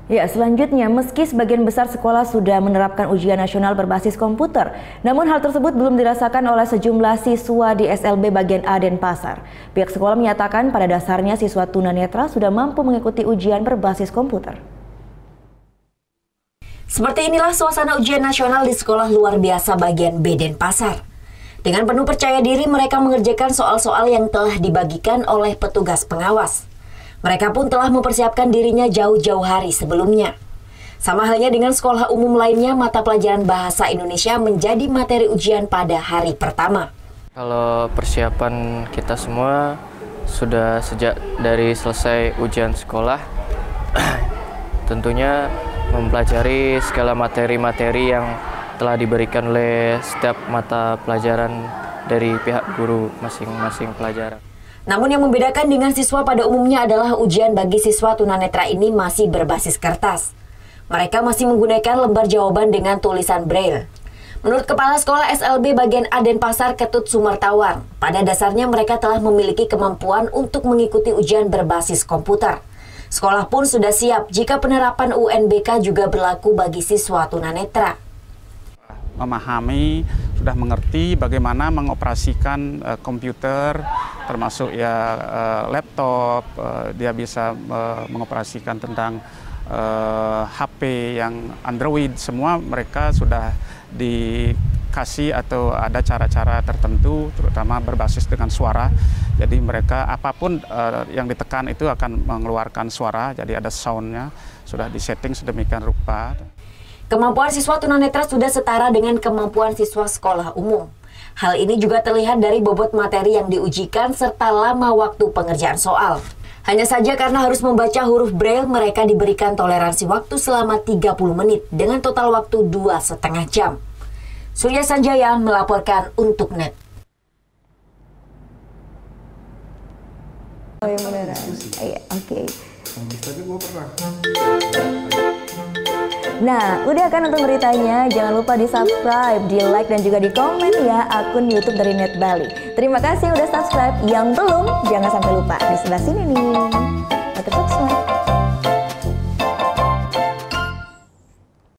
Ya, selanjutnya, meski sebagian besar sekolah sudah menerapkan ujian nasional berbasis komputer, namun hal tersebut belum dirasakan oleh sejumlah siswa di SLB bagian A Denpasar. Pihak sekolah menyatakan pada dasarnya siswa tunanetra sudah mampu mengikuti ujian berbasis komputer. Seperti inilah suasana ujian nasional di sekolah luar biasa bagian B Denpasar. Dengan penuh percaya diri mereka mengerjakan soal-soal yang telah dibagikan oleh petugas pengawas. Mereka pun telah mempersiapkan dirinya jauh-jauh hari sebelumnya. Sama halnya dengan sekolah umum lainnya, mata pelajaran Bahasa Indonesia menjadi materi ujian pada hari pertama. Kalau persiapan kita semua sudah sejak dari selesai ujian sekolah, tentunya mempelajari segala materi-materi yang telah diberikan oleh setiap mata pelajaran dari pihak guru masing-masing pelajaran. Namun yang membedakan dengan siswa pada umumnya adalah ujian bagi siswa tunanetra ini masih berbasis kertas. Mereka masih menggunakan lembar jawaban dengan tulisan Braille. Menurut Kepala Sekolah SLB bagian A Denpasar Ketut Sumartawan, pada dasarnya mereka telah memiliki kemampuan untuk mengikuti ujian berbasis komputer. Sekolah pun sudah siap jika penerapan UNBK juga berlaku bagi siswa tunanetra. Memahami, sudah mengerti bagaimana mengoperasikan komputer, termasuk ya laptop, dia bisa mengoperasikan tentang HP yang Android, semua mereka sudah dikasih atau ada cara-cara tertentu, terutama berbasis dengan suara. Jadi mereka apapun yang ditekan itu akan mengeluarkan suara, jadi ada soundnya, sudah disetting sedemikian rupa. Kemampuan siswa tunanetra sudah setara dengan kemampuan siswa sekolah umum. Hal ini juga terlihat dari bobot materi yang diujikan serta lama waktu pengerjaan soal. Hanya saja karena harus membaca huruf Braille, mereka diberikan toleransi waktu selama 30 menit dengan total waktu 2,5 jam. Surya Sanjaya melaporkan untuk NET. Oh yang beneran? Iya, oke. Nah, udah kan nonton beritanya? Jangan lupa di-subscribe, di-like, dan juga di-komen ya akun YouTube dari Net Bali. Terima kasih udah subscribe. Yang belum, jangan sampai lupa. Di sebelah sini nih. Tetap subscribe.